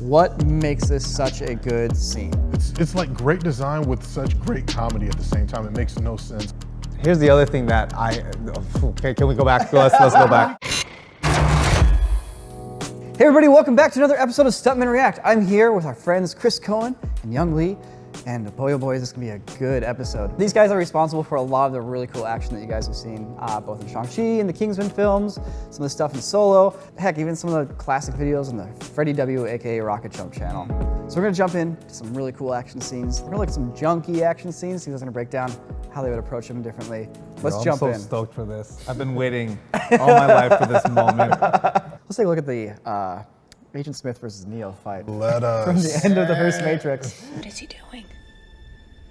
What makes this such a good scene? It's like great design with such great comedy at the same time. It makes no sense. Here's the other thing that okay, can we go back? Let's go back. Hey everybody, welcome back to another episode of Stuntmen React. I'm here with our friends Chris Cowan and Young Lee, and boy oh boy, this is gonna be a good episode. These guys are responsible for a lot of the really cool action that you guys have seen, both in Shang-Chi and the Kingsman films, some of the stuff in Solo, heck, even some of the classic videos on the Freddie W, aka Rocket Jump channel. So we're gonna jump into some really cool action scenes. We're gonna look at some junky action scenes. You guys are gonna break down how they would approach them differently. Let's jump in. I'm so stoked for this. I've been waiting all my life for this moment. Let's take a look at the Agent Smith versus Neo fight. Let us. From the end of the first Matrix. What is he doing?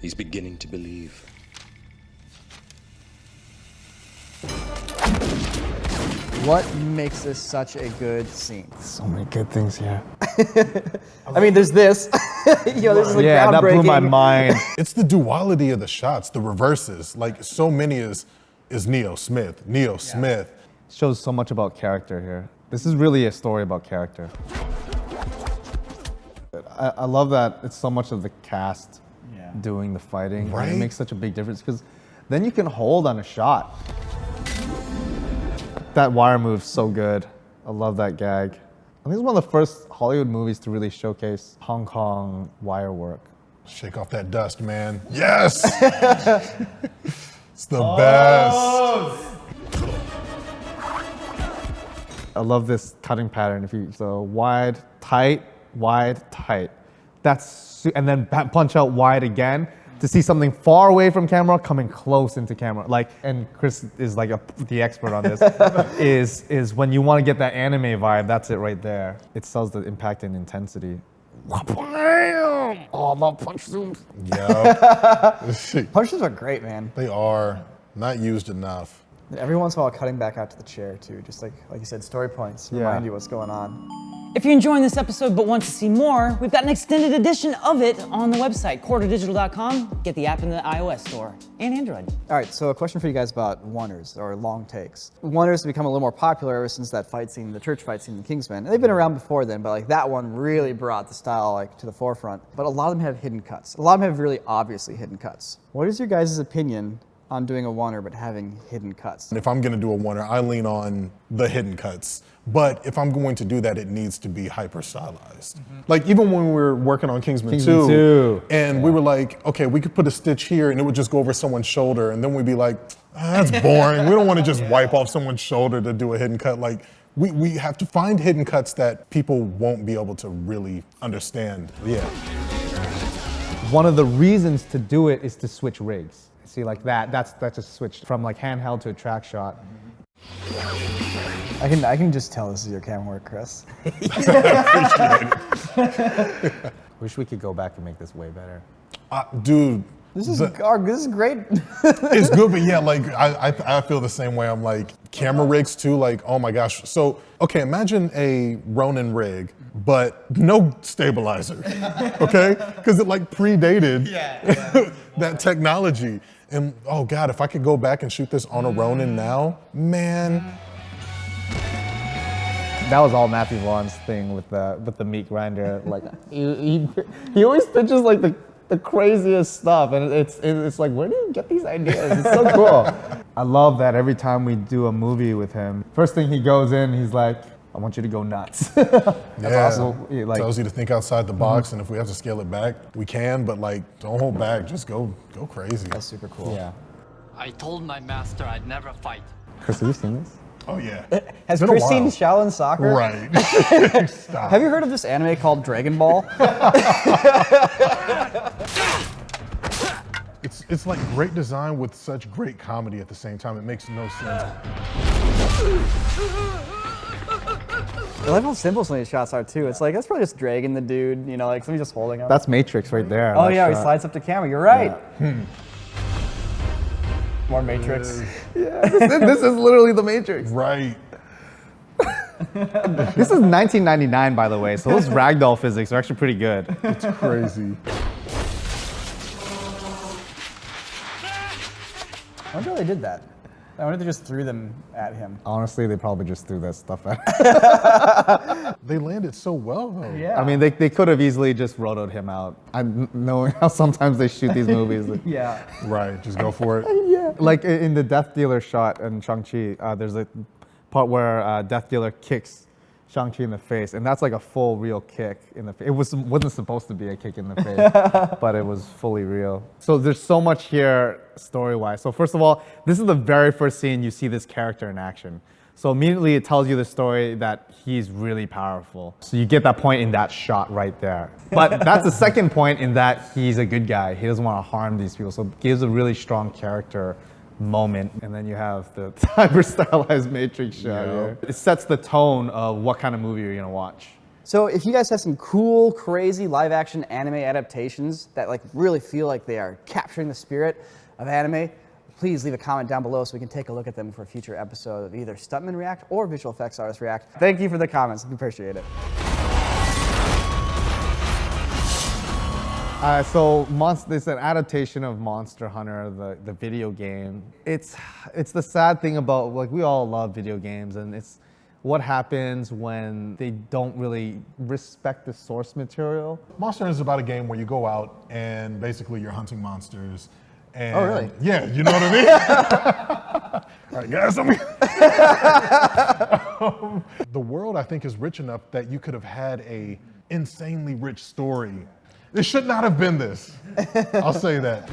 He's beginning to believe. What makes this such a good scene? So many good things here. I mean, there's this. You know, this is like Yeah, that blew my groundbreaking. mind. It's the duality of the shots, the reverses. Like so many is Neo Smith, Smith. Shows so much about character here. This is really a story about character. I love that it's so much of the cast doing the fighting. Right? It makes such a big difference because then you can hold on a shot. That wire move's so good. I love that gag. I think it's one of the first Hollywood movies to really showcase Hong Kong wire work. Shake off that dust, man. Yes! It's the best. I love this cutting pattern. So wide, tight, and then punch out wide again to see something far away from camera coming close into camera. Like, and Chris is like the expert on this. is when you want to get that anime vibe, that's it right there. It sells the impact and intensity. Oh, I love punch zooms. Yeah. Punches are great, man. They are not used enough. Every once in a while, cutting back out to the chair too, just like you said, story points remind you what's going on. If you're enjoying this episode but want to see more, we've got an extended edition of it on the website, quarterdigital.com. Get the app in the iOS store and Android. All right, so a question for you guys about one-ers or long takes. One-ers have become a little more popular ever since that fight scene, the church fight scene in Kingsman. And they've been around before then, but like that one really brought the style like to the forefront. But a lot of them have hidden cuts. A lot of them have really obviously hidden cuts. What is your guys' opinion on doing a one-er but having hidden cuts? If I'm gonna do a one-er, I lean on the hidden cuts. But if I'm going to do that, it needs to be hyper stylized. Like even when we were working on Kingsman 2, and we were like, okay, we could put a stitch here and it would just go over someone's shoulder, and then we'd be like, that's boring. We don't want to just wipe off someone's shoulder to do a hidden cut. Like we have to find hidden cuts that people won't be able to really understand. Yeah. One of the reasons to do it is to switch rigs. See, like that's a switch from like handheld to a track shot. I can just tell this is your camera work, Chris. Wish we could go back and make this way better. Dude. This is great. It's good, but yeah, like I feel the same way. I'm like, camera rigs too, like, oh my gosh. So, okay, imagine a Ronin rig, but no stabilizer, okay? Because it like predated that technology. And oh God, if I could go back and shoot this on a Ronin now, man. That was all Matthew Vaughn's thing with the meat grinder. Like he always pitches like the craziest stuff, and it's like, where do you get these ideas? It's so cool. I love that every time we do a movie with him, first thing he goes in, he's like, I want you to go nuts. That's awesome. Like, tells you to think outside the box, and if we have to scale it back, we can, but like, don't hold back, just go crazy. That's super cool. Yeah. I told my master I'd never fight. Chris, have you seen this? Oh yeah. Has It's been a Chris seen while. Shaolin Soccer? Right. Stop. Have you heard of this anime called Dragon Ball? It's like great design with such great comedy at the same time. It makes no sense. I love how simple some of these shots are too. It's like, that's probably just dragging the dude, you know, like somebody just holding him. That's Matrix right there. Oh that yeah, he shot. slides up to camera, you're right. More Matrix. This is literally the Matrix. Right. This is 1999, by the way, so those ragdoll physics are actually pretty good. It's crazy. I wonder how they did that. I wonder if they just threw them at him. Honestly, they probably just threw that stuff at. They landed so well though. Yeah. I mean, they could have easily just rotoed him out. Knowing how sometimes they shoot these movies. Yeah. Right, just go for it. Like in the Death Dealer shot in Shang-Chi, there's a part where Death Dealer kicks Shang-Chi in the face, and that's like a full real kick in the face. It wasn't supposed to be a kick in the face, but it was fully real. So there's so much here story-wise. So first of all, this is the very first scene you see this character in action. So immediately it tells you the story that he's really powerful. So you get that point in that shot right there. But that's the second point in that he's a good guy. He doesn't want to harm these people. So it gives a really strong character moment. And then you have the hyper-stylized Matrix shot here. It sets the tone of what kind of movie you're gonna watch. So if you guys have some cool, crazy live-action anime adaptations that like really feel like they are capturing the spirit of anime, please leave a comment down below so we can take a look at them for a future episode of either Stuntmen React or Visual Effects Artists React. Thank you for the comments. We appreciate it. So it's an adaptation of Monster Hunter, the video game. It's the sad thing about, like, we all love video games, and it's what happens when they don't really respect the source material. Monster Hunter is about a game where you go out and basically you're hunting monsters. And Oh, really? Yeah, you know what I mean? All right, guys, the world, I think, is rich enough that you could have had a insanely rich story. It should not have been this. I'll say that.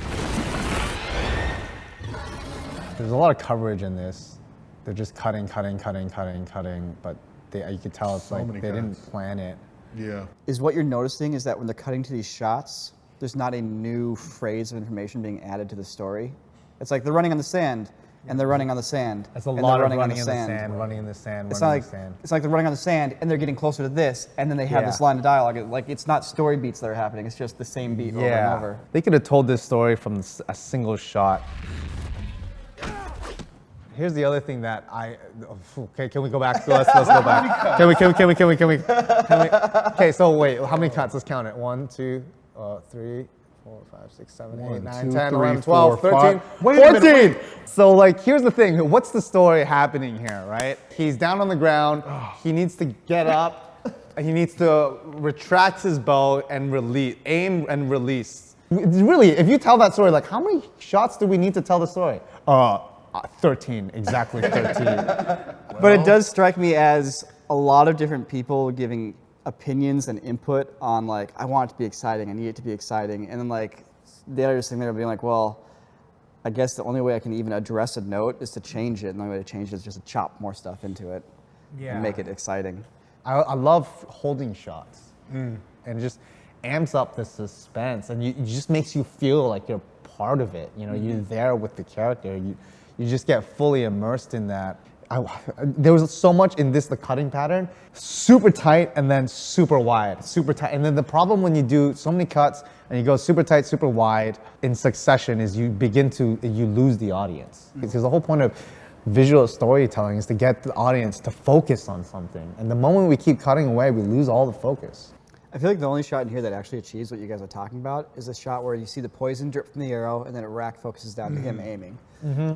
There's a lot of coverage in this. They're just cutting, but you could tell it's So like many they didn't cuts. plan it. Yeah. Is what you're noticing is that when they're cutting to these shots, there's not a new phrase of information being added to the story. It's like they're running on the sand, and they're running on the sand. It's a and lot they're of running in the sand. sand, running in the sand, It's running not in like the sand. it's like they're running on the sand, and they're getting closer to this, and then they have Yeah. this line of dialogue. Like it's not story beats that are happening. It's just the same beat over and over. They could have told this story from a single shot. Here's the other thing that okay, can we go back? Let's go back. Can we? Okay, so wait, how many cuts? Let's count it. 1, 2, 3, 4, 5, 6, 7, 8, 1, 9, 2, 10, 3, 11, 12, 4, 13, 5. Wait a minute, 14. So like, here's the thing. What's the story happening here, right? He's down on the ground. He needs to get up. He needs to retract his bow and aim and release. Really, if you tell that story, like, how many shots do we need to tell the story? 13, exactly 13. But it does strike me as a lot of different people giving opinions and input on like, I want it to be exciting, I need it to be exciting. And then like, the other thing there being like, well, I guess the only way I can even address a note is to change it. And the only way to change it is just to chop more stuff into it and make it exciting. I love holding shots. And it just amps up the suspense, and it just makes you feel like you're part of it. You know, you're there with the character. You just get fully immersed in that. There was so much in the cutting pattern, super tight and then super wide, super tight. And then the problem when you do so many cuts and you go super tight, super wide in succession is you lose the audience. Because the whole point of visual storytelling is to get the audience to focus on something. And the moment we keep cutting away, we lose all the focus. I feel like the only shot in here that actually achieves what you guys are talking about is a shot where you see the poison drip from the arrow and then it rack focuses down to him aiming.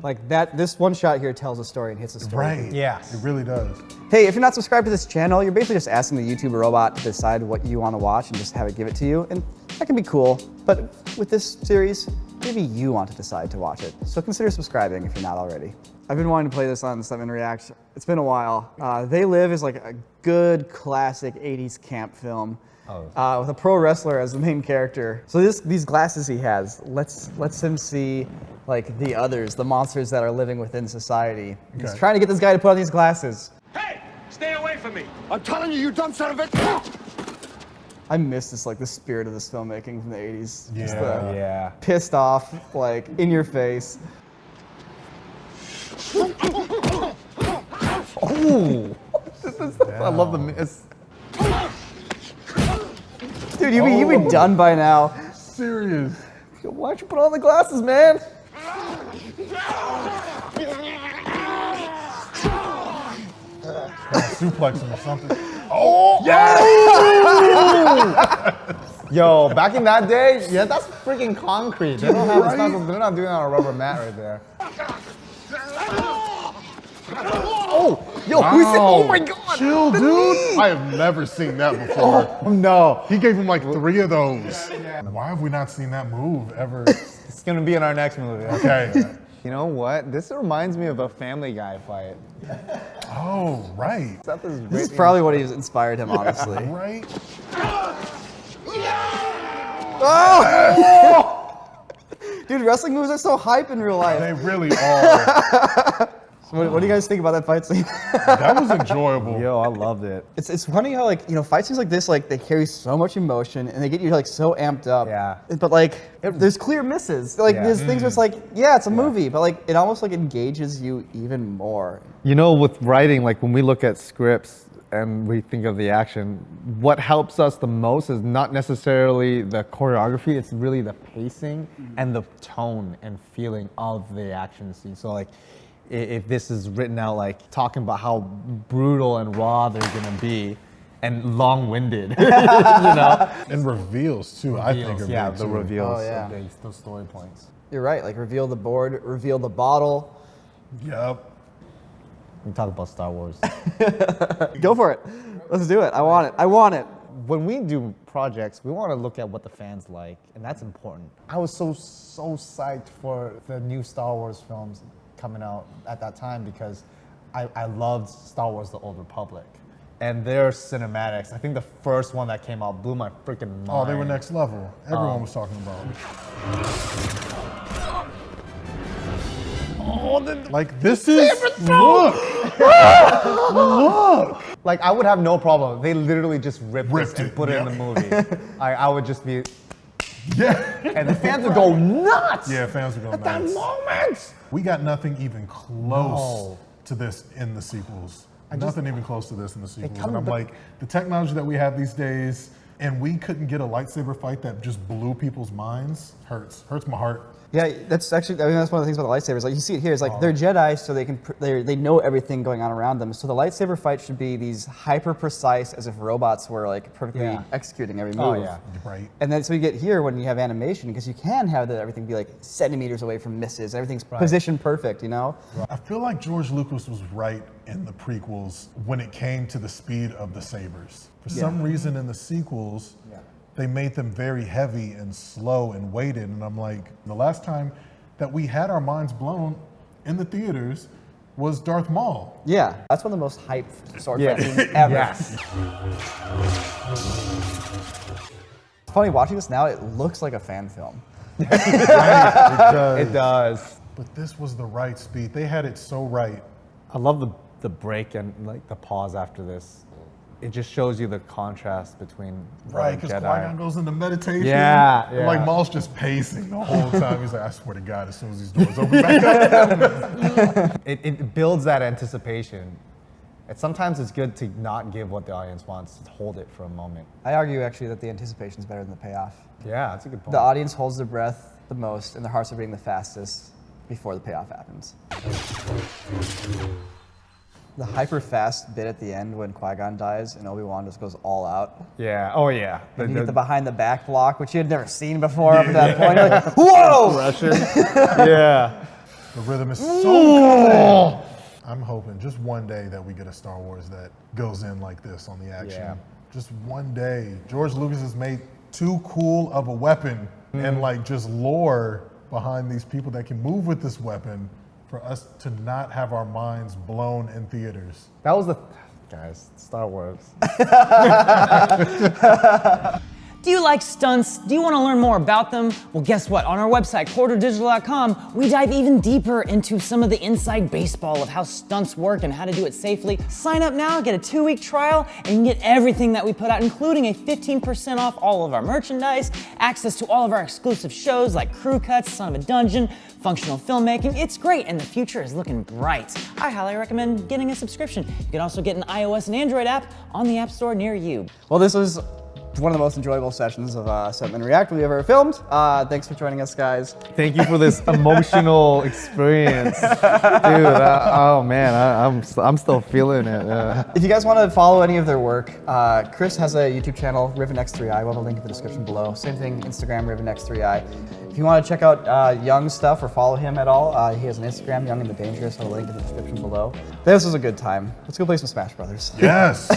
Like that, this one shot here tells a story and hits a story. Right. Yeah. It really does. Hey, if you're not subscribed to this channel, you're basically just asking the YouTube robot to decide what you want to watch and just have it give it to you. And that can be cool. But with this series, maybe you want to decide to watch it. So consider subscribing if you're not already. I've been wanting to play this on Stuntmen React. It's been a while. They Live is like a good classic 80s camp film. With a pro wrestler as the main character. So these glasses he has lets him see like the others, the monsters that are living within society. He's trying to get this guy to put on these glasses. Hey, stay away from me! I'm telling you, you dumb son of a... I miss this, like the spirit of this filmmaking from the 80s. Just the Yeah. pissed off, like in your face. Oh! I love the miss. Dude, you'd be done by now. Serious. Why'd you put on the glasses, man? Suplex him or something. Oh! Yeah! Yo, back in that day, yeah, that's freaking concrete. They don't have they're not doing it on a rubber mat right there. Yo, who's it? Oh my God. Chill, dude. I have never seen that before. Oh, no. He gave him like 3 of those. Why have we not seen that move ever? It's gonna be in our next movie. Okay. You know what? This reminds me of a Family Guy fight. Oh, right. This is probably what inspired him, honestly. Right? Dude, wrestling moves are so hype in real life. They really are. So what do you guys think about that fight scene? That was enjoyable. Yo, I loved it. It's funny how, like, you know, fight scenes like this, like, they carry so much emotion and they get you like so amped up. Yeah. But like, there's clear misses. Like, there's things where it's like, yeah, it's a movie, but like, it almost like engages you even more. You know, with writing, like when we look at scripts and we think of the action, what helps us the most is not necessarily the choreography, it's really the pacing and the tone and feeling of the action scene. So like, if this is written out like talking about how brutal and raw they're gonna be and long-winded, you know? And reveals too, I think are yeah, big, the too. reveals, Oh, yeah. are big, those story points. You're right, like reveal the board, reveal the bottle. Yep. We talk about Star Wars. Go for it. Let's do it. I want it. I want it. When we do projects, we want to look at what the fans like, and that's important. I was so psyched for the new Star Wars films coming out at that time because I loved Star Wars: The Old Republic. And their cinematics, I think the first one that came out blew my freaking mind. Oh, they were next level. Everyone was talking about it. Like, this is, look! Look! Like, I would have no problem. They literally just ripped this and it, put it in the movie. I would just be, Yeah. and the fans would go nuts! Yeah, fans are going At that nuts. moment! We got nothing even close to this in the sequels. Nothing even close to this in the sequels. And I'm like, the technology that we have these days, and we couldn't get a lightsaber fight that just blew people's minds, hurts my heart. Yeah, that's actually, I mean, that's one of the things about the lightsabers. Like, you see it here, it's like they're Jedi, so they know everything going on around them. So the lightsaber fight should be these hyper precise, as if robots were like perfectly executing every move. Oh, yeah. Right. And then so you get here when you have animation, because you can have everything be like centimeters away from misses. Everything's positioned perfect, you know? I feel like George Lucas was right in the prequels when it came to the speed of the sabers. For some reason in the sequels, they made them very heavy and slow and weighted. And I'm like, the last time that we had our minds blown in the theaters was Darth Maul. Yeah, that's one of the most hyped sword fight scenes ever. Yes. It's funny, watching this now, it looks like a fan film. It does. But this was the right speed. They had it so right. I love the break and like the pause after this. It just shows you the contrast between Right, because Qui-Gon goes into meditation. Yeah, And like Maul's just pacing the whole time. He's like, I swear to God, as soon as these doors open back up. It builds that anticipation. And sometimes it's good to not give what the audience wants, to hold it for a moment. I argue actually that the anticipation is better than the payoff. Yeah, that's a good point. The audience holds their breath the most and their hearts are beating the fastest before the payoff happens. The hyper fast bit at the end when Qui-Gon dies and Obi-Wan just goes all out. Yeah, oh yeah. And you get the behind the back block, which you had never seen before up to that point. You're like, whoa! Yeah. The rhythm is so good. I'm hoping just one day that we get a Star Wars that goes in like this on the action. Yeah. Just one day. George Lucas has made too cool of a weapon and like just lore behind these people that can move with this weapon for us to not have our minds blown in theaters. That was the, guys, Star Wars. Do you like stunts? Do you want to learn more about them? Well, guess what? On our website, quarterdigital.com, we dive even deeper into some of the inside baseball of how stunts work and how to do it safely. Sign up now, get a 2-week trial, and you can get everything that we put out, including a 15% off all of our merchandise, access to all of our exclusive shows like Crew Cuts, Son of a Dungeon, functional filmmaking. It's great, and the future is looking bright. I highly recommend getting a subscription. You can also get an iOS and Android app on the App Store near you. Well, this was one of the most enjoyable sessions of Stuntmen React we've ever filmed. Thanks for joining us, guys. Thank you for this emotional experience, dude. Oh man, I'm still feeling it. If you guys want to follow any of their work, Chris has a YouTube channel, RivenX3i. We'll have a link in the description below. Same thing, Instagram, RivenX3i. If you want to check out Young's stuff or follow him at all, he has an Instagram, Young and the Dangerous. I'll have a link in the description below. This was a good time. Let's go play some Smash Brothers. Yes.